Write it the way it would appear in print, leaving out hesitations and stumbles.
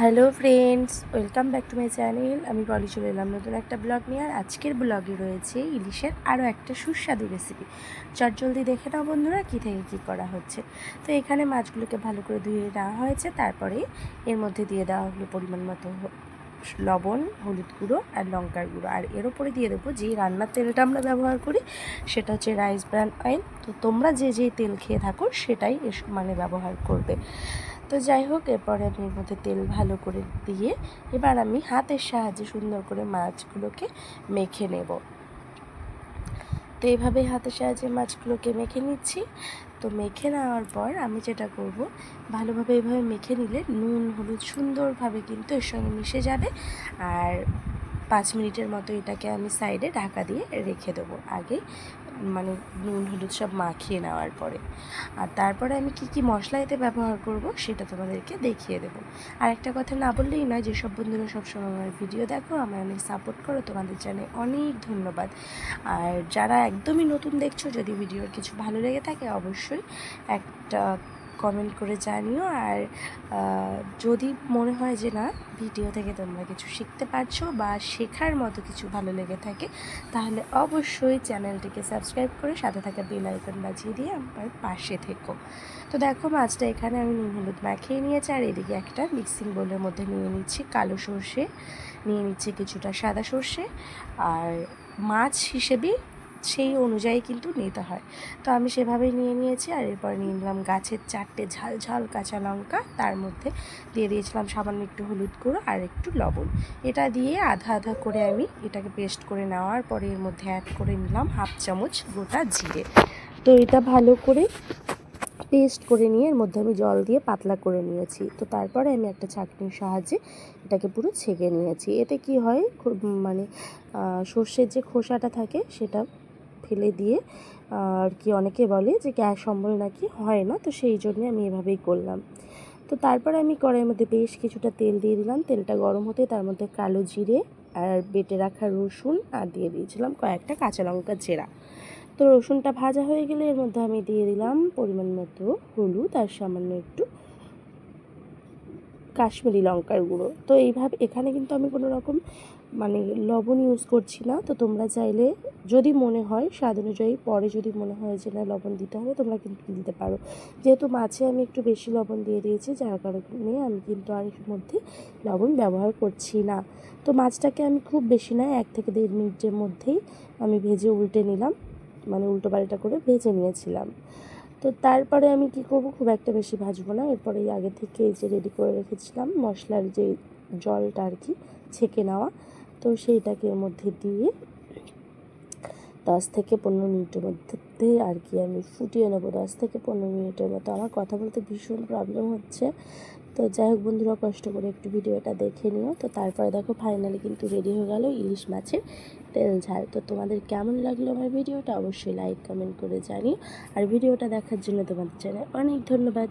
Hello friends, welcome back to my channel. আমি পলি চলে এলাম নতুন একটা ব্লগ নিয়ে। আর আজকের ব্লগে রয়েছে ইলিশের আরও একটা সুস্বাদু রেসিপি। চটজলদি দেখে নাও বন্ধুরা কী থেকে কী করা হচ্ছে। তো এখানে মাছগুলোকে ভালো করে ধুয়ে নেওয়া হয়েছে, তারপরে এর মধ্যে দিয়ে দেওয়া হলো পরিমাণ মতো লবণ, হলুদ গুঁড়ো আর লঙ্কার গুঁড়ো। আর এর ওপরে দিয়ে দেবো যেই রান্নার তেলটা আমরা ব্যবহার করি, সেটা হচ্ছে রাইস ব্র্যান অয়েল। তো তোমরা যে যেই তেল খেয়ে থাকো সেটাই মানে ব্যবহার করবে। তো যাই হোক, এরপরে আমি এর মধ্যে তেল ভালো করে দিয়ে এবার আমি হাতের সাহায্যে সুন্দর করে মাছগুলোকে মেখে নেব। তো এইভাবে হাতের সাহায্যে মাছগুলোকে মেখে নিচ্ছি। তো মেখে নেওয়ার পর আমি যেটা করব, ভালোভাবে এইভাবে মেখে নিলে নুন হলুদ সুন্দরভাবে কিন্তু এর সঙ্গে মিশে যাবে। আর 5 মিনিটের মতো এটাকে আমি সাইডে ঢাকা দিয়ে রেখে দেবো, আগে মানে নুন হলুদ সব মাখিয়ে নেওয়ার পরে। আর তারপরে আমি কি মশলা এতে ব্যবহার করব সেটা তোমাদেরকে দেখিয়ে দেবো। আর একটা কথা না বললেই নয়, যেসব বন্ধুরা সবসময় আমার ভিডিও দেখো, আমার অনেক সাপোর্ট করো, তোমাদের জানাই অনেক ধন্যবাদ। আর যারা একদমই নতুন দেখছো, যদি ভিডিওর কিছু ভালো লেগে থাকে অবশ্যই একটা কমেন্ট করে জানিও। আর যদি মনে হয় যে না, ভিডিও থেকে তোমরা কিছু শিখতে পারছো বা শেখার মতো কিছু ভালো লেগে থাকে, তাহলে অবশ্যই চ্যানেলটিকে সাবস্ক্রাইব করে সাথে থাকা বেল আইকন বাজিয়ে দিয়ে আমার পাশে থেকো। তো দেখো, মাছটা এখানে আমি নুন হলুদ মাখিয়ে নিয়েছি। আর এদিকে একটা মিক্সিং বোলের মধ্যে নিয়ে নিচ্ছি কালো সর্ষে, নিয়ে নিচ্ছি কিছুটা সাদা সর্ষে। আর মাছ হিসেবে সেই অনুযায়ী কিন্তু নিতে হয়, তো আমি সেভাবেই নিয়ে নিয়েছি। আর এরপর নিয়ে নিলাম গাছের 4টে ঝাল ঝাল কাঁচা লঙ্কা, তার মধ্যে দিয়ে দিয়েছিলাম সামান্য একটু হলুদ গুঁড়ো আর একটু লবণ। এটা দিয়ে আধা আধা করে আমি এটাকে পেস্ট করে নেওয়ার পরে এর মধ্যে অ্যাড করে নিলাম হাফ চামচ গোটা জিরে। তো এটা ভালো করে পেস্ট করে নিয়ে এর মধ্যে আমি জল দিয়ে পাতলা করে নিয়েছি। তো তারপরে আমি একটা ছাঁকনির সাহায্যে এটাকে পুরো ছেঁকে নিয়েছি। এতে কি হয়, মানে সর্ষের যে খোসাটা থাকে সেটা ফেলে দিয়ে আর কি অনেকে বলে যে গ্যাস অম্বল নাকি হয় না, তো সেই জন্যে আমি এভাবেই করলাম। তো তারপরে আমি কড়াইয়ের মধ্যে বেশ কিছুটা তেল দিয়ে দিলাম। তেলটা গরম হতে তার মধ্যে কালো জিরে আর বেটে রাখা রসুন আর দিয়ে দিয়েছিলাম কয়েকটা কাঁচা লঙ্কা চেরা। তো রসুনটা ভাজা হয়ে গেলে এর মধ্যে আমি দিয়ে দিলাম পরিমাণ মতো হলুদ আর সামান্য একটু কাশ্মীরি লঙ্কার গুঁড়ো। তো এইভাবে এখানে কিন্তু আমি কোনো রকম মানে লবণ ইউজ করছি না। তো তোমরা চাইলে যদি মনে হয় স্বাদ অনুযায়ী, পরে যদি মনে হয় যে না লবণ দিতে হবে, তোমরা কিন্তু দিতে পারো। যেহেতু মাছে আমি একটু বেশি লবণ দিয়ে দিয়েছি, যার কারণে আমি কিন্তু আর এর মধ্যে লবণ ব্যবহার করছি না। তো মাছটাকে আমি খুব বেশি নয় 1 থেকে 1.5 মিনিটের মধ্যেই আমি ভেজে উল্টে নিলাম, মানে উল্টো পাল্টা করে ভেজে নিয়েছিলাম। তো তারপরে আমি কি করব, খুব একটা বেশি ভাজবো না। এরপরে এই আগে থেকে যে রেডি করে রেখেছিলাম মশলার যে জলটা আর কি ছেঁকে নেওয়া, তো সেইটাকে এর মধ্যে দিয়ে 10 থেকে 15 মিনিটের মধ্যে আর কি আমি ফুটিয়ে নেবো। 10 থেকে 15 মিনিটের মতো। আমার কথা বলতে ভীষণ প্রবলেম হচ্ছে, তো যাই হোক বন্ধুরা, কষ্ট করে একটু ভিডিওটা দেখে নিও। তো তারপরে দেখো ফাইনালি কিন্তু রেডি হয়ে গেল ইলিশ মাছের তেল ঝাল। তো তোমাদের কেমন লাগলো আমার ভিডিওটা অবশ্যই লাইক কমেন্ট করে জানিও। আর ভিডিওটা দেখার জন্য তোমাদের জানাই অনেক ধন্যবাদ।